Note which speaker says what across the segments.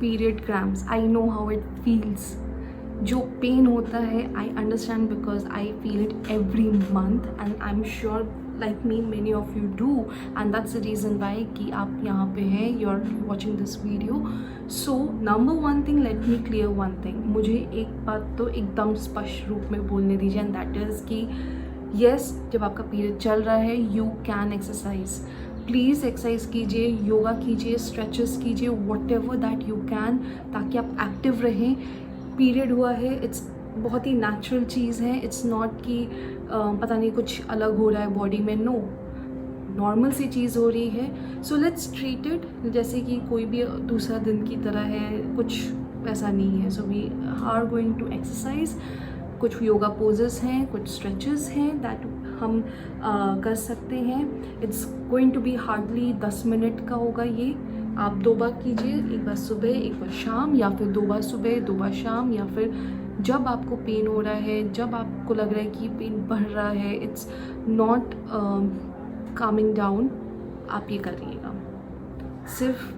Speaker 1: Period cramps, I know how it feels. जो pen होता है I understand because I feel it every month and I am sure like me many of you do, and that's the reason why कि आप यहाँ पे हैं, you are watching this video. So number one thing, let me clear one thing. मुझे एक बात तो एकदम स्पष्ट रूप में बोलने दीजिए, and that is कि yes, जब आपका पीरियड चल रहा है you can exercise. Please exercise कीजिए, योगा कीजिए, स्ट्रेचेस कीजिए, whatever that you can, ताकि आप एक्टिव रहें. पीरियड हुआ है, इट्स बहुत ही नेचुरल चीज़ है. इट्स नॉट कि पता नहीं कुछ अलग हो रहा है बॉडी में. नो, नॉर्मल सी चीज़ हो रही है. सो लेट्स ट्रीट इट जैसे कि कोई भी दूसरा दिन की तरह है, कुछ ऐसा नहीं है. So we are going to exercise. कुछ योगा पोजेस हैं, कुछ स्ट्रेचेस हैं दैट हम कर सकते हैं. It's going to be hardly 10 minute का होगा ये. आप 2 बार कीजिए, एक बार सुबह एक बार शाम, या फिर 2 बार सुबह 2 बार शाम, या फिर जब आपको पेन हो रहा है, जब आपको लग रहा है कि पेन बढ़ रहा है, इट्स नॉट कामिंग डाउन, आप ये करिएगा. सिर्फ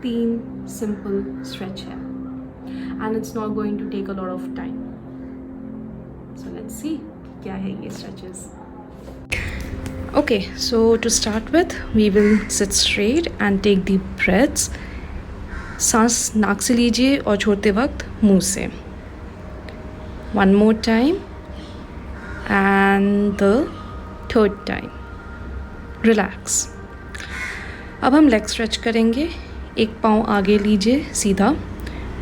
Speaker 1: 3 सिंपल स्ट्रेच है and it's not going to take a lot of time. So let's see क्या है ये stretches. Okay, so to start with, we will sit straight and take deep breaths. सांस नाक से लीजिए और छोड़ते वक्त मुंह से. One more time and the third time. Relax. अब हम लेग स्ट्रेच करेंगे. एक पाँव आगे लीजिए सीधा,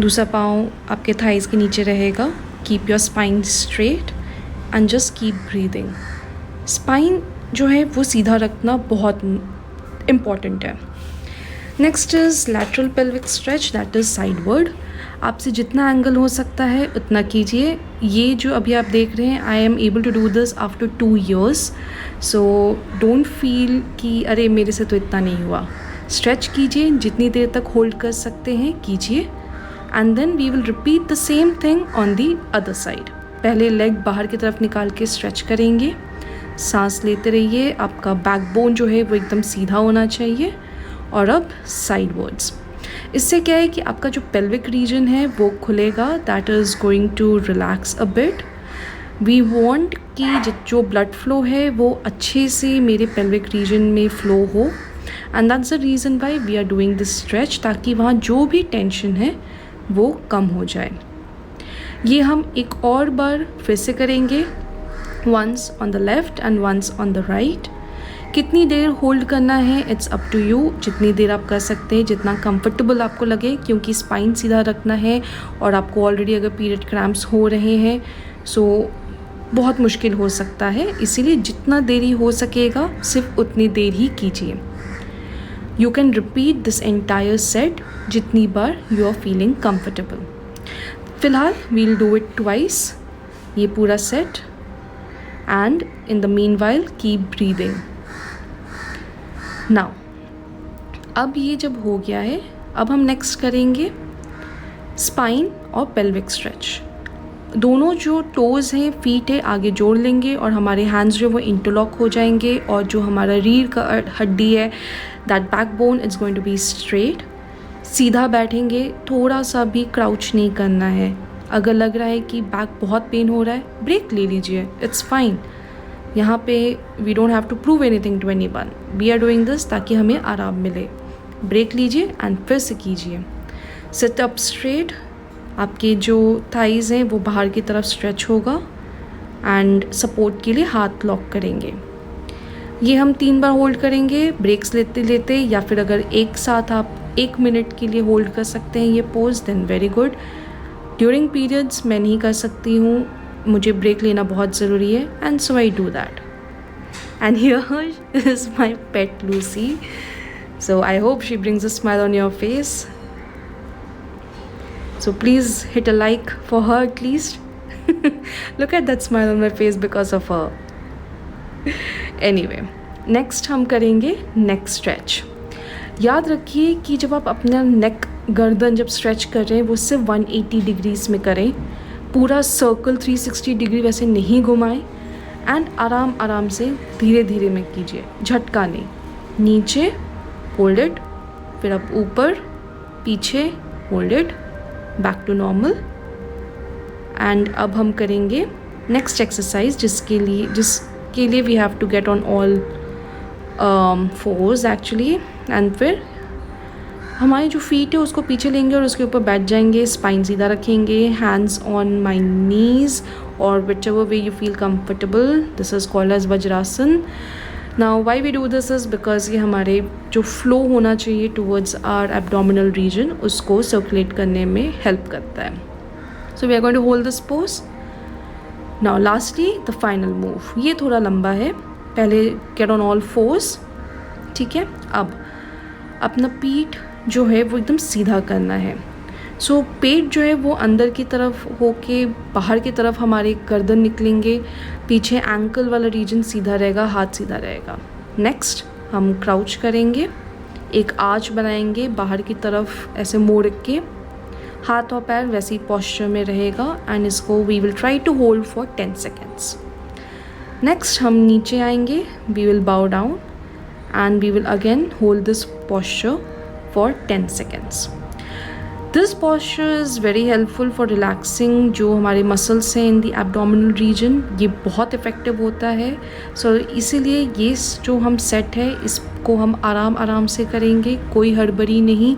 Speaker 1: दूसरा पाँव आपके थाइज़ के नीचे रहेगा. Keep your spine straight and just keep breathing. Spine जो है वो सीधा रखना बहुत इम्पॉर्टेंट है. Next is lateral pelvic stretch, that is sideward. आपसे जितना एंगल हो सकता है उतना कीजिए. ये जो अभी आप देख रहे हैं, I am able to do this after 2 years. So don't feel कि अरे मेरे से तो इतना नहीं हुआ. स्ट्रेच कीजिए, जितनी देर तक होल्ड कर सकते हैं कीजिए, and then we will repeat the same thing on the other side. पहले लेग बाहर की तरफ निकाल के स्ट्रेच करेंगे. सांस लेते रहिए, आपका बैकबोन जो है वो एकदम सीधा होना चाहिए. और अब साइडवर्ड्स. इससे क्या है कि आपका जो पेल्विक रीजन है वो खुलेगा. That is going to relax a bit. We want कि जो ब्लड फ्लो है वो अच्छे से मेरे पेल्विक रीजन में फ़्लो हो, and that's the reason why we are doing this stretch, ताकि वहाँ जो भी टेंशन है वो कम हो जाए. ये हम एक और बार फिर से करेंगे. once on the left and once on the right. कितनी देर होल्ड करना है इट्स अप टू यू. जितनी देर आप कर सकते हैं, जितना कंफर्टेबल आपको लगे, क्योंकि स्पाइन सीधा रखना है और आपको ऑलरेडी अगर पीरियड क्रैम्प्स हो रहे हैं सो बहुत मुश्किल हो सकता है. इसीलिए जितना देरी हो सकेगा सिर्फ उतनी देर ही कीजिए. You can repeat this entire set जितनी बार यू आर फीलिंग कंफर्टेबल. फ़िलहाल वील डू इट ट्वाइस, ये पूरा set. And in the meanwhile keep breathing. Now अब ये जब हो गया है, अब हम नेक्स्ट करेंगे स्पाइन और पेल्विक स्ट्रेच. दोनों जो टोज़ हैं, फीट है, आगे जोड़ लेंगे और हमारे हैंड्स जो वो इंटरलॉक हो जाएंगे. और जो हमारा रीढ़ का हड्डी है, that backbone is going to be straight. सीधा बैठेंगे, थोड़ा सा भी क्राउच नहीं करना है. अगर लग रहा है कि बैक बहुत पेन हो रहा है, ब्रेक ले लीजिए, इट्स फाइन. यहाँ पे we don't have to prove anything to anyone. We are doing this ताकि हमें आराम मिले. ब्रेक लीजिए एंड फिर से कीजिए. Sit up straight. आपके जो थाइज़ हैं वो बाहर की तरफ स्ट्रेच होगा एंड सपोर्ट के लिए हाथ लॉक करेंगे. ये हम 3 बार होल्ड करेंगे ब्रेक्स लेते लेते, या फिर अगर एक साथ आप 1 मिनट के लिए होल्ड कर सकते हैं ये pose, then very good. During periods मैं नहीं कर सकती हूँ, मुझे ब्रेक लेना बहुत ज़रूरी है, and so I do that. And here is my pet Lucy. So I hope she brings a smile on your face. So please hit a like for her at least. Look at that smile on my face because of her. Anyway, next हम करेंगे neck stretch. याद रखिए कि जब आप अपना नेक गर्दन जब स्ट्रेच कर रहे हैं वो सिर्फ 180 डिग्रीज में करें. पूरा सर्कल 360 डिग्री वैसे नहीं घुमाएं. एंड आराम आराम से धीरे धीरे में कीजिए, झटका नहीं. नीचे होल्ड इट, फिर अब ऊपर, पीछे, hold it, back to normal. And अब हम करेंगे नेक्स्ट एक्सरसाइज जिसके लिए we have to get on all fours actually. And फिर हमारी जो फीट है उसको पीछे लेंगे और उसके ऊपर बैठ जाएंगे, स्पाइन सीधा रखेंगे, हैंड्स ऑन माई नीज और whichever way you feel comfortable. This is called as Vajrasana. Now why we do this is because ये हमारे जो फ्लो होना चाहिए टूवर्ड्स आवर एब्डोमिनल रीजन उसको सर्कुलेट करने में हेल्प करता है। So we are going to hold this pose. Now lastly the final move, ये थोड़ा लंबा है, पहले गेट ऑन ऑल फोर्स, ठीक है। अब अपना पीठ जो है वो एकदम सीधा करना है। सो पेट जो है वो अंदर की तरफ होके बाहर की तरफ हमारे गर्दन निकलेंगे, पीछे एंकल वाला रीजन सीधा रहेगा, हाथ सीधा रहेगा। नेक्स्ट हम क्राउच करेंगे, एक आर्च बनाएंगे बाहर की तरफ ऐसे मोड़ के, हाथ और पैर वैसी पोस्चर में रहेगा एंड इसको we will try to hold for 10 seconds. Next हम नीचे आएंगे, we will bow down and we will again hold this posture for 10 seconds. This posture is very helpful for relaxing जो हमारे muscles हैं in the abdominal region, ये बहुत effective होता है। So इसीलिए ये जो हम set है इसको हम आराम आराम से करेंगे, कोई हड़बड़ी नहीं।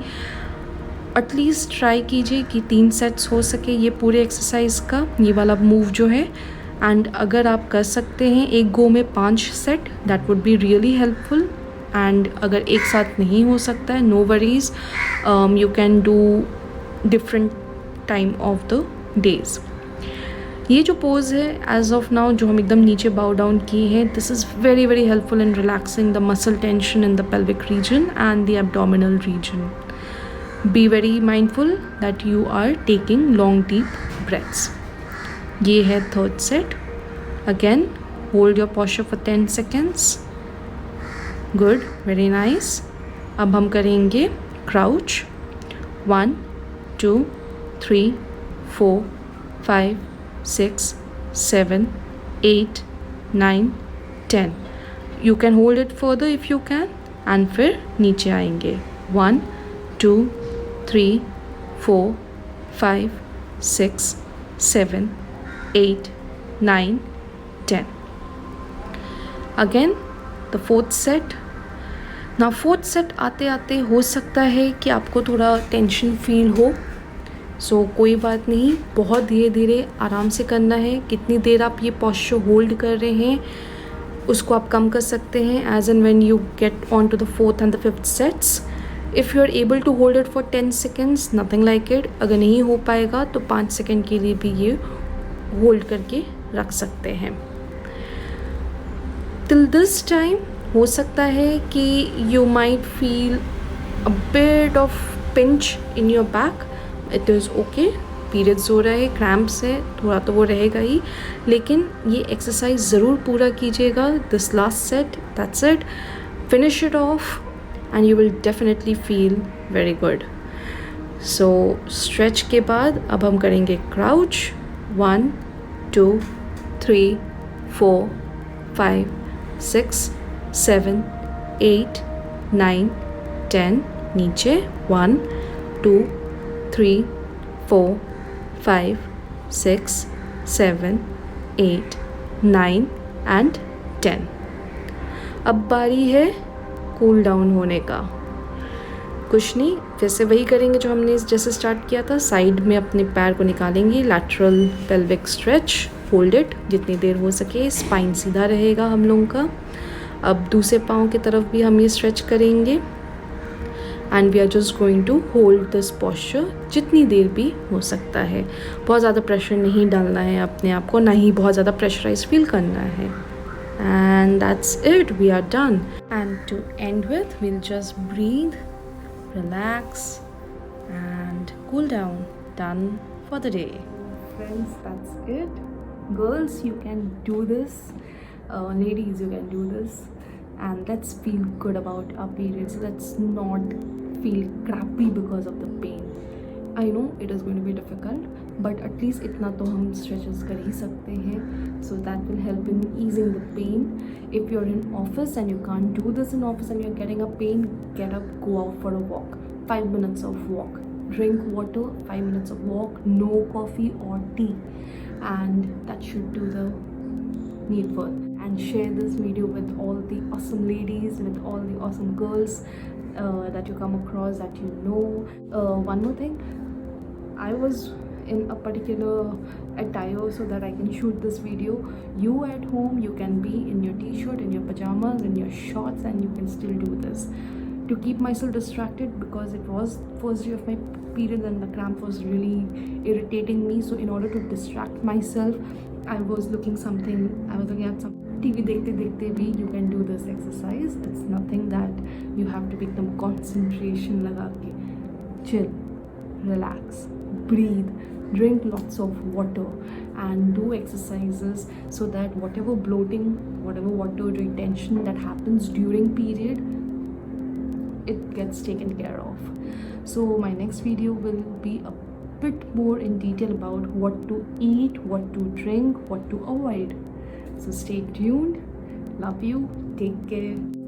Speaker 1: एटलीस्ट ट्राई कीजिए कि 3 सेट्स हो सके ये पूरे एक्सरसाइज का, ये वाला मूव जो है। एंड अगर आप कर सकते हैं एक गो में 5 set, that would be really helpful. And अगर एक साथ नहीं हो सकता है, no worries, you can do different time of the days. ये जो पोज है एज ऑफ नाउ जो हम एकदम नीचे बाउ डाउन किए हैं, this is very very helpful in relaxing the muscle tension in the pelvic region and the abdominal region. Be very mindful that you are taking long deep breaths. ये है third set. Again hold your posture for 10 seconds. Good, very nice. अब हम करेंगे crouch. 1 2 3 4 5 6 7 8 9 10। You can hold it further if you can. And फिर नीचे आएंगे। 1 2 3 4 5 6 7 8 9 10। Again the fourth set. ना fourth set आते आते हो सकता है कि आपको थोड़ा टेंशन फील हो, सो कोई बात नहीं, बहुत धीरे धीरे आराम से करना है। कितनी देर आप ये पोस्चर होल्ड कर रहे हैं उसको आप कम कर सकते हैं as and when you get on to the fourth and the fifth sets. If you are able to hold it for 10 seconds, nothing like it. अगर नहीं हो पाएगा तो 5 सेकेंड के लिए भी ये होल्ड करके रख सकते हैं। टिल दिस टाइम हो सकता है कि you might feel a bit of pinch in your back, it is okay. Periods हो रहा है, क्रैम्प्स है, थोड़ा तो वो रहेगा ही, लेकिन ये एक्सरसाइज ज़रूर पूरा कीजिएगा। This last set, that's it, finish it of and you will definitely feel very good. So stretch के बाद अब हम करेंगे क्राउच। 1 2 3 4 5 6 7 8 9 10। नीचे 1 2 3 4 5 6 7 8 9 एंड 10। अब बारी है कूल डाउन होने का। कुछ नहीं, जैसे वही करेंगे जो हमने जैसे स्टार्ट किया था। साइड में अपने पैर को निकालेंगे, lateral pelvic stretch, hold it जितनी देर हो सके, स्पाइन सीधा रहेगा हम लोगों का। अब दूसरे पाँव की तरफ भी हम ये स्ट्रेच करेंगे and we are just going to hold this posture जितनी देर भी हो सकता है। बहुत ज़्यादा प्रेशर नहीं डालना है अपने आप को, ना ही बहुत ज़्यादा प्रेशराइज फील करना है। And that's it, we are done. And to and with will just breathe, relax and cool down. Done for the day. Friends, that's it. Girls, you can do this. Ladies, you can do this. And let's feel good about our periods. Let's not feel crappy because of the pain. I know it is going to be difficult, but at least इतना तो हम stretches कर ही सकते हैं. So that will help in easing the pain. If you're in office and you can't do this in office and you're getting a pain, get up, go out for a walk. 5 minutes of walk. drink water, 5 minutes of walk, no coffee or tea, and that should do the needful. And share this video with all the awesome ladies, with all the awesome girls that you come across, that you know. One more thing, I was in a particular attire so that I can shoot this video. You at home, you can be in your t-shirt, in your pajamas, in your shorts, and you can still do this. To keep myself distracted, because it was first day of my period and the cramp was really irritating me, so in order to distract myself, I was looking at some TV dekhte bhi you can do this exercise. It's nothing that you have to make them concentration laga ke. Chill, relax, breathe, drink lots of water, and do exercises so that whatever bloating, whatever water retention that happens during period, it gets taken care of. So my next video will be a bit more in detail about what to eat, what to drink, what to avoid. So stay tuned. Love you. Take care.